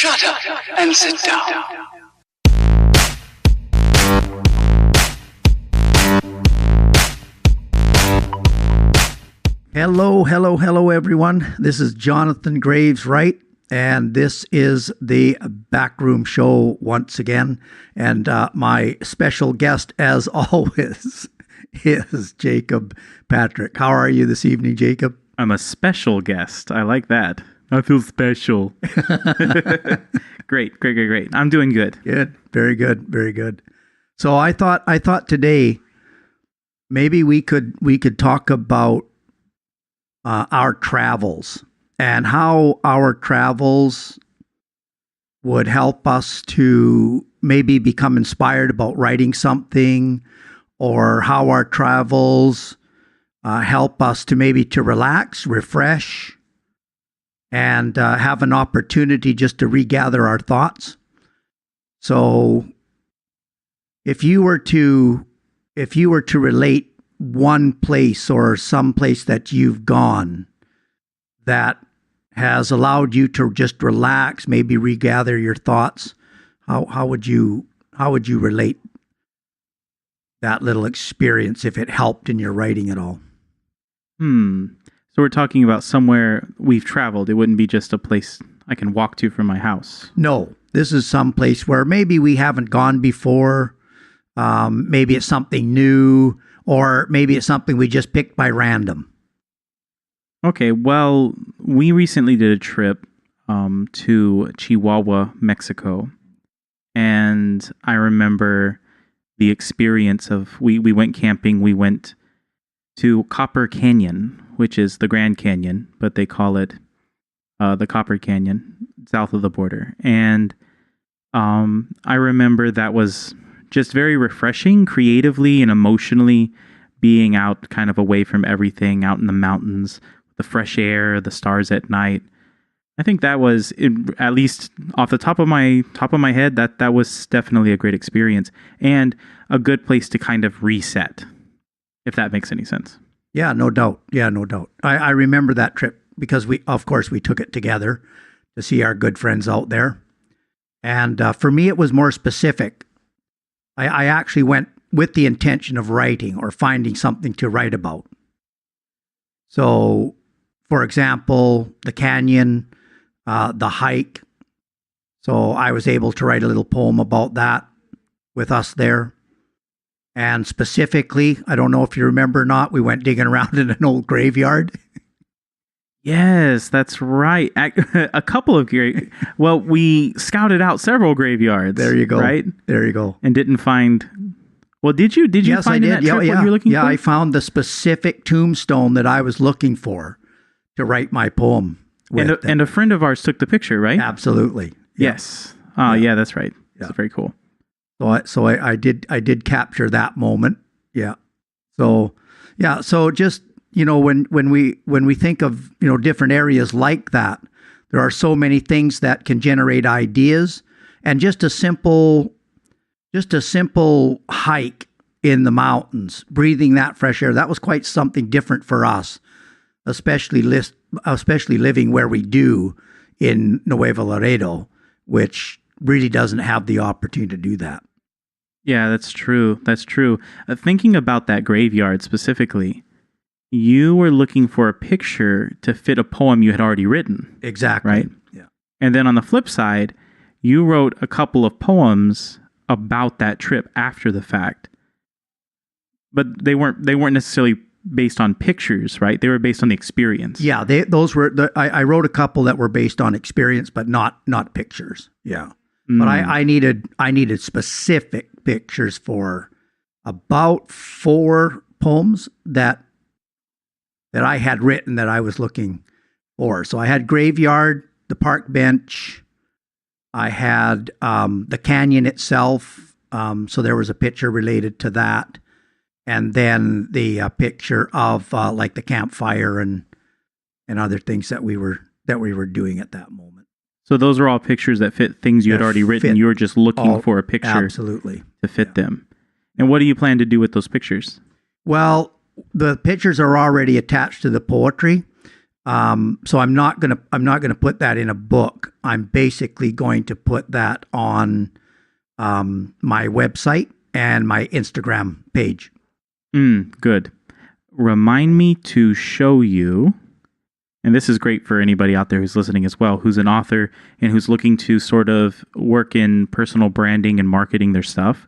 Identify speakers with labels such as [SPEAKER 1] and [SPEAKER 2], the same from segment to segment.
[SPEAKER 1] Shut up and sit down.
[SPEAKER 2] Hello, everyone. This is Jonathan Graves Wright, and this is the Backroom Show once again. And my special guest, as always, is Jacob Patrick. How are you this evening, Jacob?
[SPEAKER 3] I'm a special guest. I like that. I feel special. Great. I'm doing good.
[SPEAKER 2] Good. Very good. So I thought today maybe we could talk about our travels and how our travels would help us to maybe become inspired about writing something, or how our travels help us to maybe to relax, refresh, and have an opportunity just to regather our thoughts. So if you were to relate one place or some place that you've gone that has allowed you to just relax, maybe regather your thoughts, how would you relate that little experience if it helped in your writing at all?
[SPEAKER 3] So we're talking about somewhere we've traveled. It wouldn't be just a place I can walk to from my house.
[SPEAKER 2] No, this is some place where maybe we haven't gone before. Maybe it's something new, or maybe it's something we just picked by random.
[SPEAKER 3] Okay, well, we recently did a trip to Chihuahua, Mexico. And I remember the experience of, we went camping. We went to Copper Canyon, which is the Grand Canyon, but they call it the Copper Canyon, south of the border. And I remember that was just very refreshing, creatively and emotionally, being out kind of away from everything, out in the mountains, the fresh air, the stars at night. I think that was, at least off the top of my head, that was definitely a great experience and a good place to kind of reset, if that makes any sense.
[SPEAKER 2] Yeah, no doubt. I remember that trip because we took it together to see our good friends out there. And for me, it was more specific. I actually went with the intention of writing or finding something to write about. So, for example, the canyon, the hike. So I was able to write a little poem about that with us there. And specifically, I don't know if you remember or not, we went digging around in an old graveyard.
[SPEAKER 3] Yes, that's right. A couple of well, we scouted out several graveyards.
[SPEAKER 2] There you go.
[SPEAKER 3] Right?
[SPEAKER 2] There you go.
[SPEAKER 3] And didn't find... Well, did you? Did you
[SPEAKER 2] yes,
[SPEAKER 3] find
[SPEAKER 2] I
[SPEAKER 3] in
[SPEAKER 2] did.
[SPEAKER 3] that trip what you were looking for?
[SPEAKER 2] Yeah, I found the specific tombstone that I was looking for to write my poem with.
[SPEAKER 3] And a friend of ours took the picture, right?
[SPEAKER 2] Absolutely.
[SPEAKER 3] Yes. Yeah, that's right.
[SPEAKER 2] Yeah.
[SPEAKER 3] That's very cool.
[SPEAKER 2] So I did capture that moment. Yeah. So just, when we think of, different areas like that, there are so many things that can generate ideas, and just a simple hike in the mountains, breathing that fresh air, that was quite something different for us, especially living where we do in Nuevo Laredo, which really doesn't have the opportunity to do that.
[SPEAKER 3] Yeah, that's true. Thinking about that graveyard specifically, you were looking for a picture to fit a poem you had already written.
[SPEAKER 2] Exactly.
[SPEAKER 3] Right?
[SPEAKER 2] Yeah. And
[SPEAKER 3] And then on the flip side, you wrote a couple of poems about that trip after the fact. But they weren't necessarily based on pictures, right? They were based on the experience.
[SPEAKER 2] Yeah, I wrote a couple that were based on experience, but not pictures. Yeah. But I needed specific pictures for about 4 poems that I had written that I was looking for. So I had Graveyard, the Park Bench, I had the canyon itself. So there was a picture related to that, and then the picture of like the campfire and other things that we were doing at that moment.
[SPEAKER 3] So those are all pictures that fit things you had already written. You were just looking for a picture
[SPEAKER 2] absolutely
[SPEAKER 3] to fit them. And what do you plan to do with those pictures?
[SPEAKER 2] Well, the pictures are already attached to the poetry. So I'm not gonna put that in a book. I'm basically going to put that on my website and my Instagram page.
[SPEAKER 3] Good. Remind me to show you, and this is great for anybody out there who's listening as well, who's an author and who's looking to sort of work in personal branding and marketing their stuff.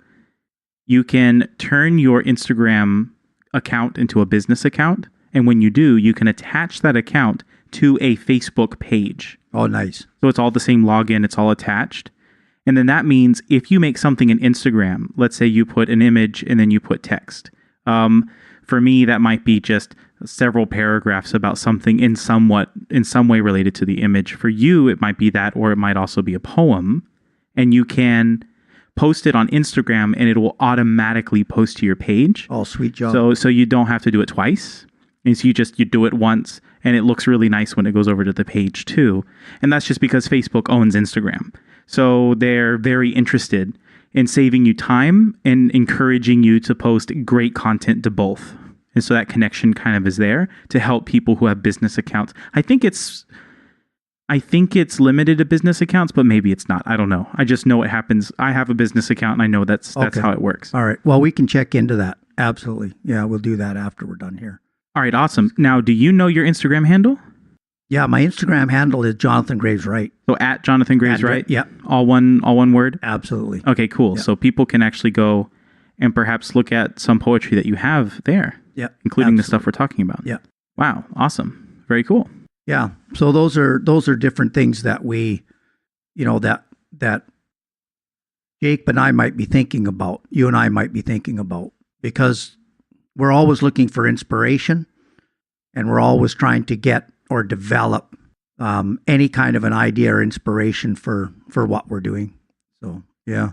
[SPEAKER 3] You can turn your Instagram account into a business account. And when you do, you can attach that account to a Facebook page.
[SPEAKER 2] Oh, nice.
[SPEAKER 3] So it's all the same login. It's all attached. And then that means if you make something in Instagram, let's say you put an image and then you put text. For me, that might be just several paragraphs about something in some way related to the image. For you, it might be that, or it might also be a poem. And you can post it on Instagram and it will automatically post to your page.
[SPEAKER 2] Oh, sweet job.
[SPEAKER 3] So you don't have to do it twice. And so you do it once and it looks really nice when it goes over to the page too. And that's just because Facebook owns Instagram. So they're very interested in saving you time and encouraging you to post great content to both. And so that connection kind of is there to help people who have business accounts. I think it's limited to business accounts, but maybe it's not. I don't know. I just know it happens. I have a business account and I know that's
[SPEAKER 2] Okay.
[SPEAKER 3] how it works.
[SPEAKER 2] All right. Well, we can check into that. Absolutely. Yeah, we'll do that after we're done here.
[SPEAKER 3] All right, awesome. Now, do you know your Instagram handle?
[SPEAKER 2] Yeah, my Instagram handle is Jonathan Graves Wright.
[SPEAKER 3] So at Jonathan Graves Wright?
[SPEAKER 2] Yeah,
[SPEAKER 3] All one word?
[SPEAKER 2] absolutely.
[SPEAKER 3] Okay, cool.
[SPEAKER 2] Yeah.
[SPEAKER 3] So people can actually go and perhaps look at some poetry that you have there,
[SPEAKER 2] Yeah,
[SPEAKER 3] including the
[SPEAKER 2] absolutely.
[SPEAKER 3] stuff we're talking about.
[SPEAKER 2] Yeah.
[SPEAKER 3] Wow, awesome. Very cool.
[SPEAKER 2] Yeah. So those are different things that we, that Jake and I might be thinking about, you and I might be thinking about, because we're always looking for inspiration and we're always trying to get or develop any kind of an idea or inspiration for what we're doing. So, yeah.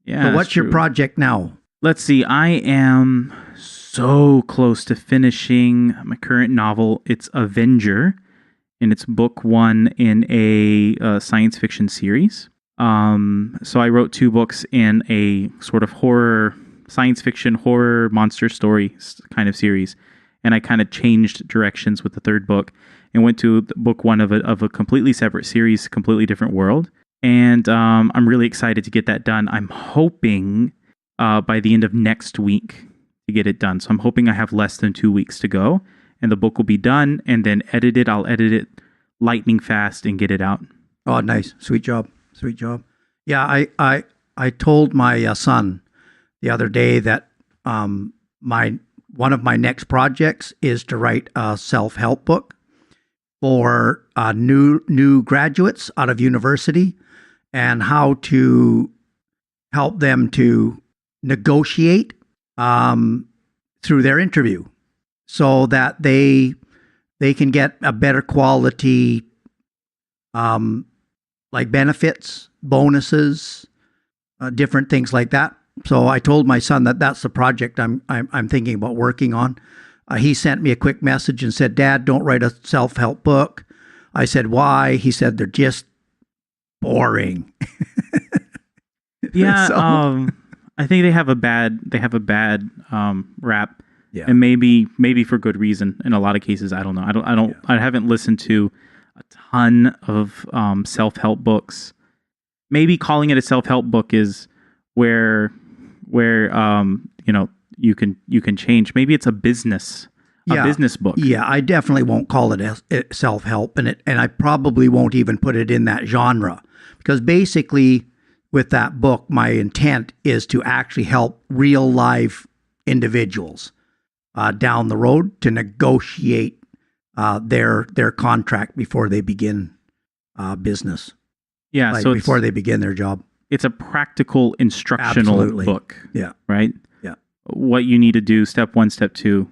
[SPEAKER 3] Yeah.
[SPEAKER 2] So
[SPEAKER 3] that's
[SPEAKER 2] what's your
[SPEAKER 3] true.
[SPEAKER 2] project now?
[SPEAKER 3] Let's see. I am so close to finishing my current novel. It's Avenger, and it's book 1 in a science fiction series. So I wrote 2 books in a sort of science fiction horror monster story kind of series, and I kind of changed directions with the 3rd book and went to book 1 of a completely separate series, completely different world. And I'm really excited to get that done. I'm hoping by the end of next week to get it done. So I'm hoping I have less than 2 weeks to go, and the book will be done, and then I'll edit it lightning fast and get it out.
[SPEAKER 2] Oh, nice. Sweet job. Sweet job. Yeah, I told my son the other day that one of my next projects is to write a self-help book for new graduates out of university, and how to help them to negotiate through their interview, so that they can get a better quality, like benefits, bonuses, different things like that. So I told my son that that's the project I'm thinking about working on. He sent me a quick message and said, "Dad, don't write a self-help book." I said, "Why?" He said, "They're just boring."
[SPEAKER 3] Yeah,
[SPEAKER 2] So-
[SPEAKER 3] I think they have a bad rap,
[SPEAKER 2] Yeah.
[SPEAKER 3] and maybe for good reason. In a lot of cases, I don't know. I haven't listened to a ton of self-help books. Maybe calling it a self-help book is where you can change. Maybe it's a business book.
[SPEAKER 2] Yeah, I definitely won't call it a self-help, and I probably won't even put it in that genre, because basically with that book, my intent is to actually help real life individuals down the road to negotiate their contract before they begin business.
[SPEAKER 3] Yeah,
[SPEAKER 2] Like
[SPEAKER 3] so
[SPEAKER 2] before they begin their job.
[SPEAKER 3] it's a practical instructional
[SPEAKER 2] Absolutely.
[SPEAKER 3] book.
[SPEAKER 2] Yeah.
[SPEAKER 3] Right?
[SPEAKER 2] Yeah.
[SPEAKER 3] What you need to do, step 1, step 2,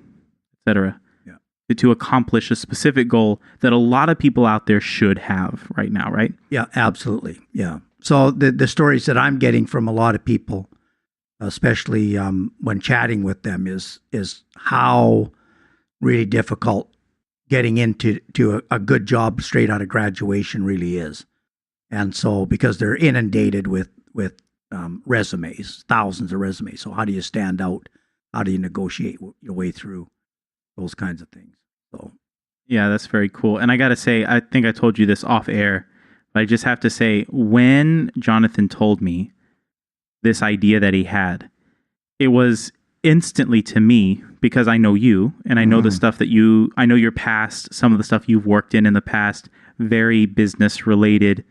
[SPEAKER 3] etc.
[SPEAKER 2] Yeah.
[SPEAKER 3] To accomplish a specific goal that a lot of people out there should have right now, right?
[SPEAKER 2] Yeah, absolutely. Yeah. So the stories that I'm getting from a lot of people, especially when chatting with them, is how really difficult getting into a good job straight out of graduation really is. And so because they're inundated with resumes, thousands of resumes. So how do you stand out? How do you negotiate your way through those kinds of things? So
[SPEAKER 3] Yeah, that's very cool. And I got to say, I think I told you this off air, but I just have to say, when Jonathan told me this idea that he had, it was instantly to me, because I know you and I know the stuff that I know your past, some of the stuff you've worked in the past, very business related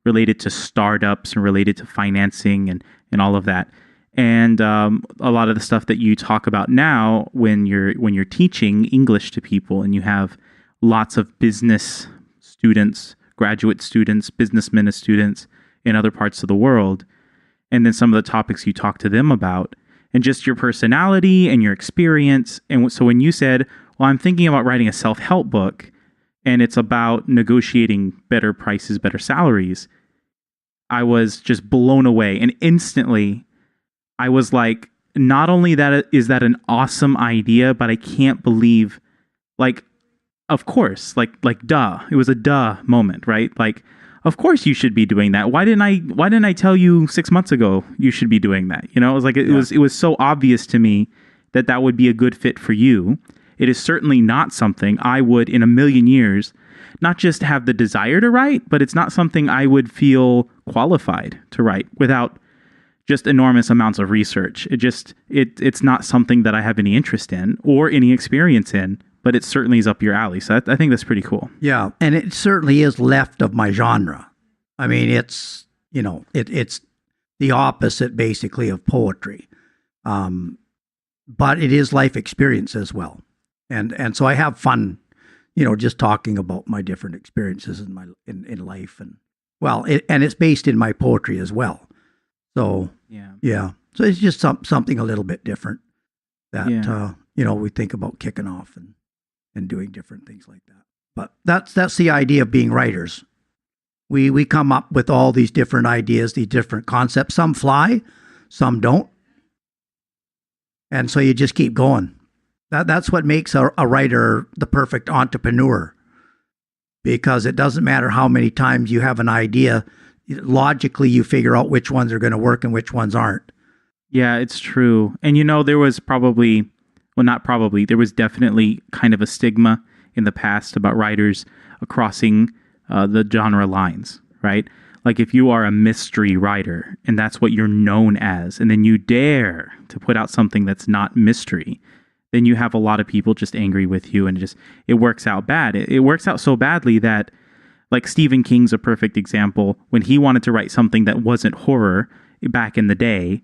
[SPEAKER 3] to startups and related to financing and all of that. And a lot of the stuff that you talk about now when you're teaching English to people, and you have lots of business students, graduate students, businessmen as students in other parts of the world, and then some of the topics you talk to them about, and just your personality and your experience. And so when you said, well, I'm thinking about writing a self-help book, and it's about negotiating better prices, better salaries, I was just blown away. And instantly, I was like, not only that is that an awesome idea, but I can't believe, like, of course, like duh. It was a duh moment, right? Like, of course you should be doing that. Why didn't I tell you 6 months ago you should be doing that? You know, it was like it was so obvious to me that would be a good fit for you. It is certainly not something I would in a million years not just have the desire to write, but it's not something I would feel qualified to write without just enormous amounts of research. It's not something that I have any interest in or any experience in, but it certainly is up your alley. So I think that's pretty cool.
[SPEAKER 2] Yeah, and it certainly is left of my genre. I mean, it's, it's the opposite basically of poetry. But it is life experience as well. And so I have fun, just talking about my different experiences in life, and it's based in my poetry as well. So yeah. So it's just something a little bit different that we think about kicking off and doing different things like that. But that's the idea of being writers. We come up with all these different ideas, these different concepts. Some fly, some don't, and so you just keep going. That's what makes a writer the perfect entrepreneur, because it doesn't matter how many times you have an idea. Logically, you figure out which ones are going to work and which ones aren't.
[SPEAKER 3] Yeah, it's true. And there was there was definitely kind of a stigma in the past about writers crossing the genre lines, right? Like if you are a mystery writer and that's what you're known as, and then you dare to put out something that's not mystery, then you have a lot of people just angry with you, and it works out bad. It works out so badly that, like, Stephen King's a perfect example. When he wanted to write something that wasn't horror back in the day,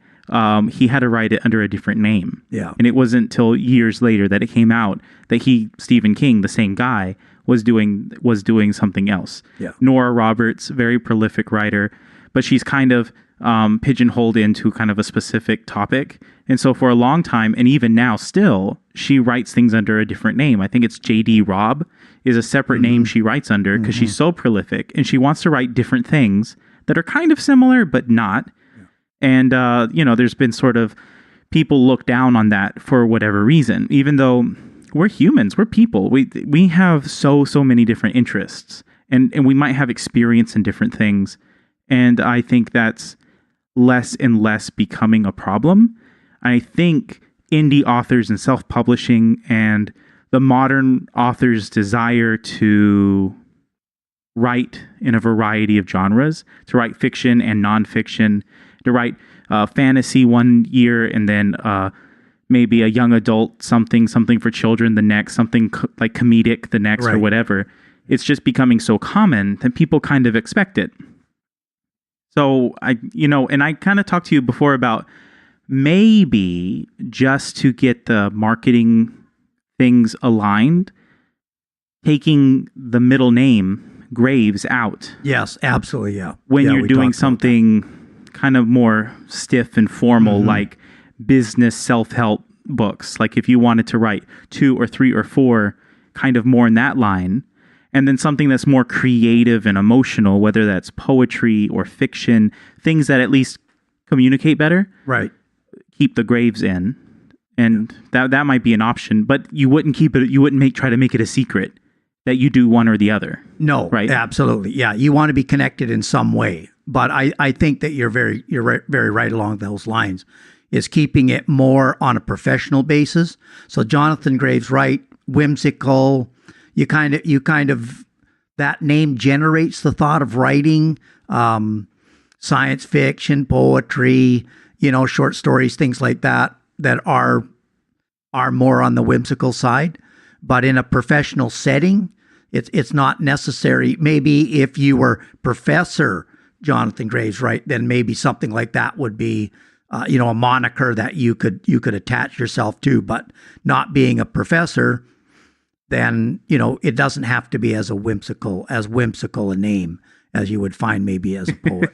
[SPEAKER 3] he had to write it under a different name.
[SPEAKER 2] Yeah.
[SPEAKER 3] And it wasn't until years later that it came out that Stephen King, the same guy, was doing something else.
[SPEAKER 2] Yeah.
[SPEAKER 3] Nora Roberts, very prolific writer, but she's kind of pigeonholed into kind of a specific topic. And so for a long time, and even now still, she writes things under a different name. I think it's J.D. Robb is a separate name she writes under, because she's so prolific, and she wants to write different things that are kind of similar, but not. Yeah. And, there's been sort of people look down on that for whatever reason, even though we're humans, we're people. We have so many different interests, and we might have experience in different things. And I think that's less and less becoming a problem. I think indie authors and self-publishing and the modern author's desire to write in a variety of genres, to write fiction and nonfiction, to write fantasy one year and then maybe a young adult something for children the next, something like comedic the next, right, or whatever. It's just becoming so common that people kind of expect it. So and I kind of talked to you before about maybe just to get the marketing things aligned, taking the middle name Graves out.
[SPEAKER 2] Yes, absolutely. Yeah.
[SPEAKER 3] When you're doing something kind of more stiff and formal, like business self-help books, like if you wanted to write 2 or 3 or 4 kind of more in that line, and then something that's more creative and emotional, whether that's poetry or fiction, things that at least communicate better.
[SPEAKER 2] Right.
[SPEAKER 3] Keep the Graves in. And that might be an option, but you wouldn't keep it. You wouldn't try to make it a secret that you do one or the other.
[SPEAKER 2] No,
[SPEAKER 3] right?
[SPEAKER 2] Absolutely. Yeah. You want to be connected in some way, but I think that you're very right along those lines, is keeping it more on a professional basis. So Jonathan Graves, right? Whimsical, you kind of that name generates the thought of writing, science fiction, poetry, short stories, things like that are more on the whimsical side. But in a professional setting, it's not necessary. Maybe if you were Professor Jonathan Graves, right, then maybe something like that would be, a moniker that you could attach yourself to. But not being a professor, then it doesn't have to be as whimsical a name as you would find maybe as a poet.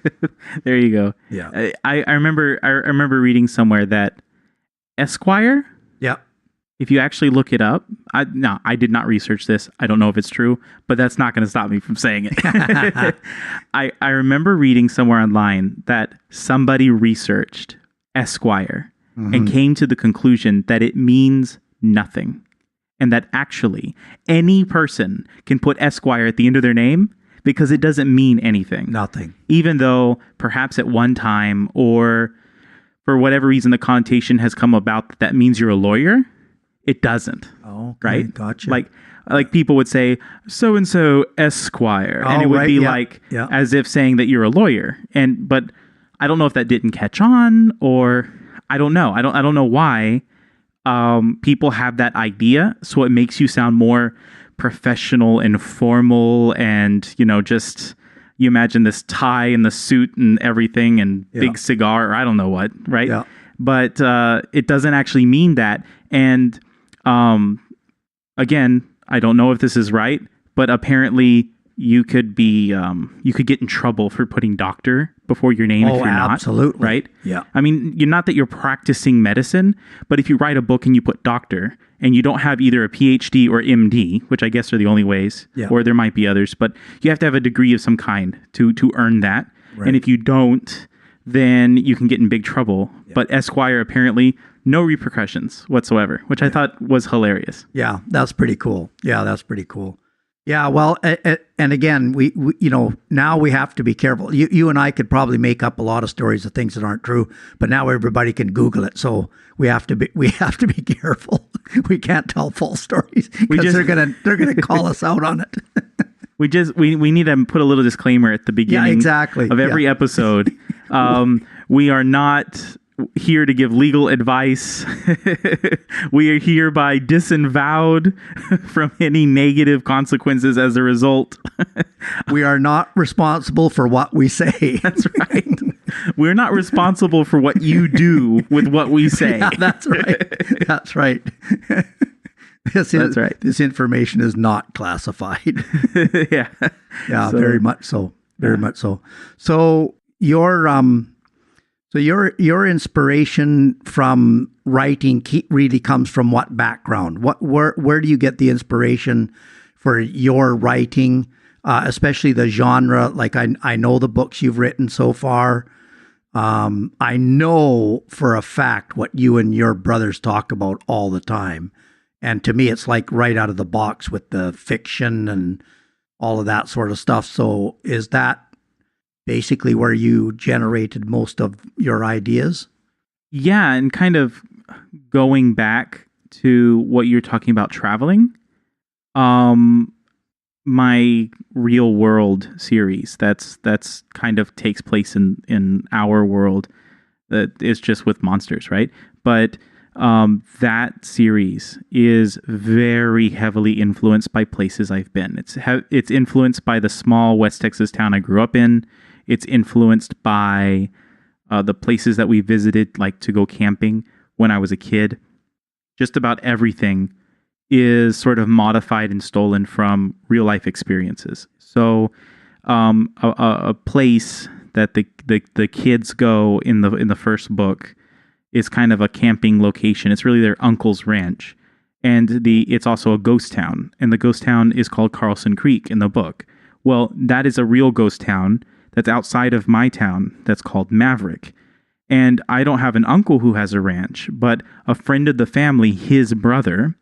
[SPEAKER 3] There you go.
[SPEAKER 2] Yeah.
[SPEAKER 3] I remember reading somewhere that Esquire,
[SPEAKER 2] Yeah.
[SPEAKER 3] if you actually look it up, I did not research this. I don't know if it's true, but that's not going to stop me from saying it. I remember reading somewhere online that somebody researched Esquire and came to the conclusion that it means nothing. And that actually any person can put Esquire at the end of their name because it doesn't mean anything.
[SPEAKER 2] Nothing.
[SPEAKER 3] Even though perhaps at one time or for whatever reason the connotation has come about that means you're a lawyer, it doesn't.
[SPEAKER 2] Oh, okay.
[SPEAKER 3] Right?
[SPEAKER 2] Gotcha.
[SPEAKER 3] Like people would say, so-and-so Esquire. And it would
[SPEAKER 2] right,
[SPEAKER 3] be
[SPEAKER 2] yeah.
[SPEAKER 3] as if saying that you're a lawyer. But I don't know if that didn't catch on or I don't know. I don't know why people have that idea. So it makes you sound more professional and formal and, just you imagine this tie and the suit and everything and big cigar or I don't know what, right?
[SPEAKER 2] Yeah.
[SPEAKER 3] But it doesn't actually mean that. And again, I don't know if this is right, but apparently you could get in trouble for putting doctor before your name if you're not.
[SPEAKER 2] Absolutely.
[SPEAKER 3] Right?
[SPEAKER 2] Yeah.
[SPEAKER 3] I mean, you're not that you're practicing medicine, but if you write a book and you put doctor and you don't have either a PhD or MD, which I guess are the only ways, or there might be others, but you have to have a degree of some kind to earn that.
[SPEAKER 2] Right.
[SPEAKER 3] And if you don't, then you can get in big trouble. Yeah. But Esquire, apparently, no repercussions whatsoever, which I thought was hilarious.
[SPEAKER 2] Yeah, that's pretty cool. Yeah, well, and again, we now we have to be careful. You and I could probably make up a lot of stories of things that aren't true, but now everybody can Google it. So we have to be careful. We can't tell false stories because they're gonna call us out on it.
[SPEAKER 3] We need to put a little disclaimer at the beginning of every episode. We are not here to give legal advice. We are hereby disavowed from any negative consequences as a result.
[SPEAKER 2] We are not responsible for what we say.
[SPEAKER 3] That's right. We're not responsible for what you do with what we say.
[SPEAKER 2] Yeah, that's right. That's right.
[SPEAKER 3] That's right.
[SPEAKER 2] This information is not classified.
[SPEAKER 3] Yeah.
[SPEAKER 2] Yeah, very much so. Very much so. So your inspiration from writing really comes from what background? Where do you get the inspiration for your writing, especially the genre? Like I know the books you've written so far. I know for a fact what you and your brothers talk about all the time. And to me, it's like right out of the box with the fiction and all of that sort of stuff. So is that basically where you generated most of your ideas?
[SPEAKER 3] Yeah, and kind of going back to what you're talking about traveling. My Real World series, that's kind of takes place in our world. That is just with monsters, right? But that series is very heavily influenced by places I've been. It's influenced by the small West Texas town I grew up in. It's influenced by the places that we visited, like to go camping when I was a kid. Just about everything is sort of modified and stolen from real life experiences. So a place that the kids go in the first book is kind of a camping location. It's really their uncle's ranch. And it's also a ghost town. And the ghost town is called Carlson Creek in the book. Well, that is a real ghost town that's outside of my town that's called Maverick. And I don't have an uncle who has a ranch, but a friend of the family, his brother,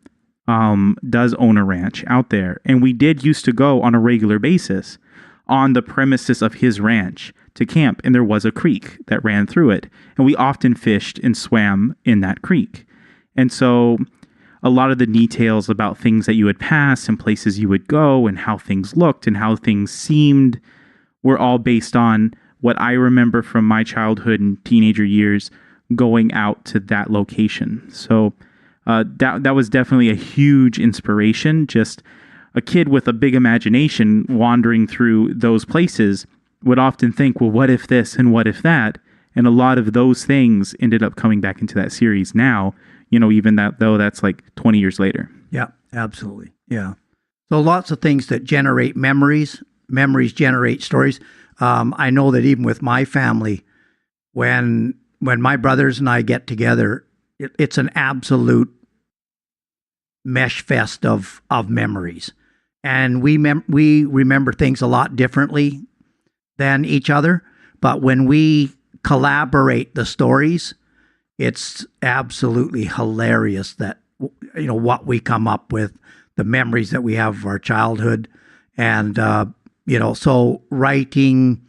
[SPEAKER 3] does own a ranch out there. And we did used to go on a regular basis on the premises of his ranch to camp. And there was a creek that ran through it. And we often fished and swam in that creek. And so a lot of the details about things that you would pass and places you would go and how things looked and how things seemed were all based on what I remember from my childhood and teenager years going out to that location. So that was definitely a huge inspiration. Just a kid with a big imagination wandering through those places would often think, well, what if this and what if that? And a lot of those things ended up coming back into that series now, even though that's like 20 years later.
[SPEAKER 2] Yeah, absolutely. Yeah. So lots of things that generate memories. Memories generate stories. I know that even with my family, when my brothers and I get together, it's an absolute mesh fest of memories. And we remember things a lot differently than each other. But when we collaborate the stories, it's absolutely hilarious that, what we come up with, the memories that we have of our childhood. And, so writing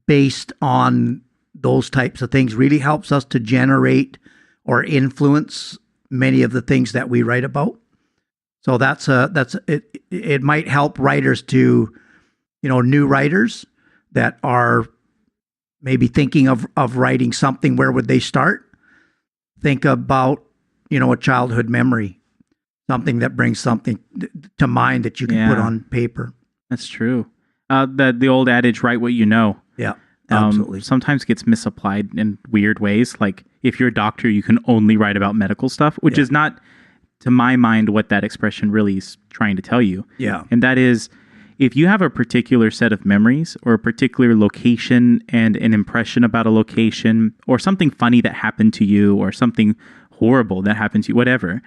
[SPEAKER 2] based on those types of things really helps us to generate or influence many of the things that we write about. So it might help writers to, new writers that are maybe thinking of writing something. Where would they start? Think about, a childhood memory, something that brings something to mind that you can put on paper.
[SPEAKER 3] That's true. The old adage, write what you know.
[SPEAKER 2] Yeah, absolutely.
[SPEAKER 3] Sometimes gets misapplied in weird ways. Like if you're a doctor, you can only write about medical stuff, which is not, to my mind, what that expression really is trying to tell you.
[SPEAKER 2] Yeah.
[SPEAKER 3] And that is, if you have a particular set of memories or a particular location and an impression about a location or something funny that happened to you or something horrible that happened to you, whatever,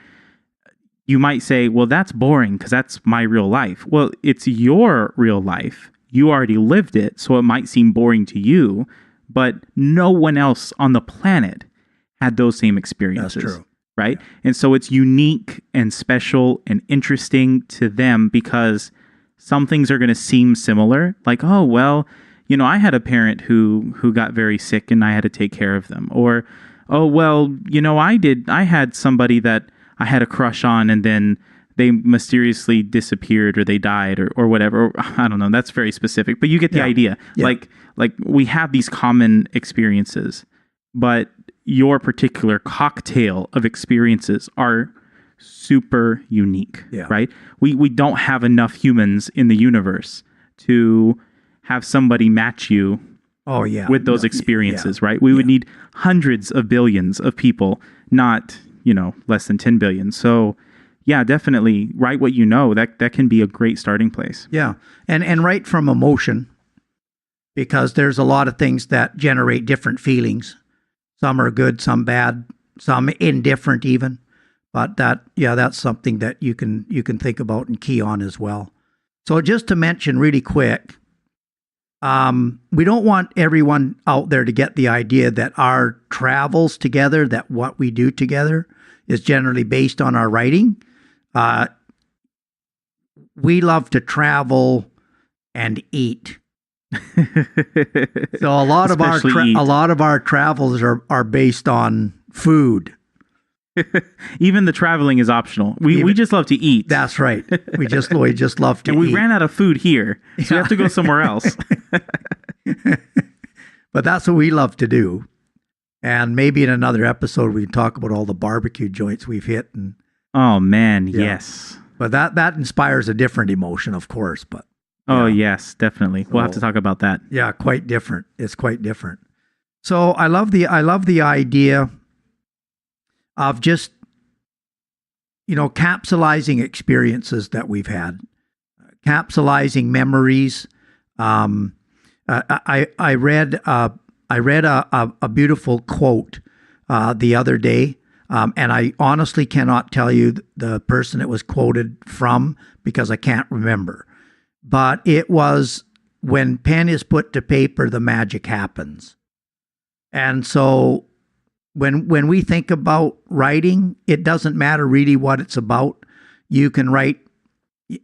[SPEAKER 3] you might say, well, that's boring because that's my real life. Well, it's your real life. You already lived it, so it might seem boring to you, but no one else on the planet had those same experiences.
[SPEAKER 2] That's true.
[SPEAKER 3] Right? Yeah. And so it's unique and special and interesting to them because some things are going to seem similar. Like, oh, well, I had a parent who got very sick and I had to take care of them. Or, oh, well, I had somebody that I had a crush on and then they mysteriously disappeared or they died or whatever. I don't know. That's very specific, but you get the idea. Yeah. Like we have these common experiences, but your particular cocktail of experiences are super unique, right? We don't have enough humans in the universe to have somebody match you with those experiences, right? We would need hundreds of billions of people, not, less than 10 billion. So yeah, definitely write what you know. That can be a great starting place.
[SPEAKER 2] Yeah. And write from emotion, because there's a lot of things that generate different feelings. Some are good, some bad, some indifferent even. But that's something that you can think about and key on as well. So just to mention really quick, we don't want everyone out there to get the idea that our travels together, that what we do together is generally based on our writing. We love to travel and eat. So a lot of our travels are based on food.
[SPEAKER 3] Even the traveling is optional. We just love to eat.
[SPEAKER 2] That's right. We just love to eat.
[SPEAKER 3] And we ran out of food here, so we have to go somewhere else.
[SPEAKER 2] But that's what we love to do. And maybe in another episode we can talk about all the barbecue joints we've hit. And
[SPEAKER 3] oh man, yes.
[SPEAKER 2] But that inspires a different emotion, of course. But
[SPEAKER 3] yes, definitely. We'll have to talk about that.
[SPEAKER 2] Yeah, quite different. It's quite different. So I love the idea of just, capsulizing experiences that we've had, capsulizing memories. I read a beautiful quote the other day, and I honestly cannot tell you the person it was quoted from because I can't remember. But it was, when pen is put to paper, the magic happens. And so when we think about writing, it doesn't matter really what it's about. You can write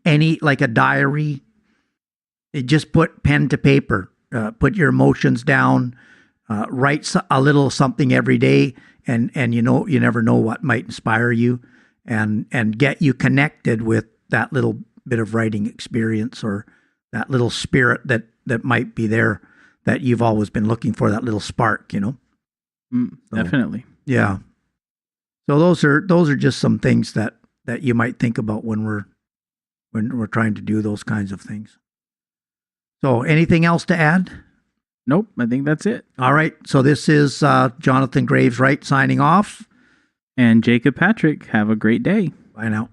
[SPEAKER 2] like a diary. Just put pen to paper, put your emotions down, write a little something every day, and you never know what might inspire you. and get you connected with that little bit of writing experience or that little spirit that might be there that you've always been looking for, that little spark, So,
[SPEAKER 3] definitely.
[SPEAKER 2] Yeah. So those are just some things that you might think about when we're trying to do those kinds of things. So anything else to add?
[SPEAKER 3] Nope, I think that's it.
[SPEAKER 2] All right. So this is Jonathan Graves Wright signing off.
[SPEAKER 3] And Jacob Patrick, have a great day.
[SPEAKER 2] Bye now.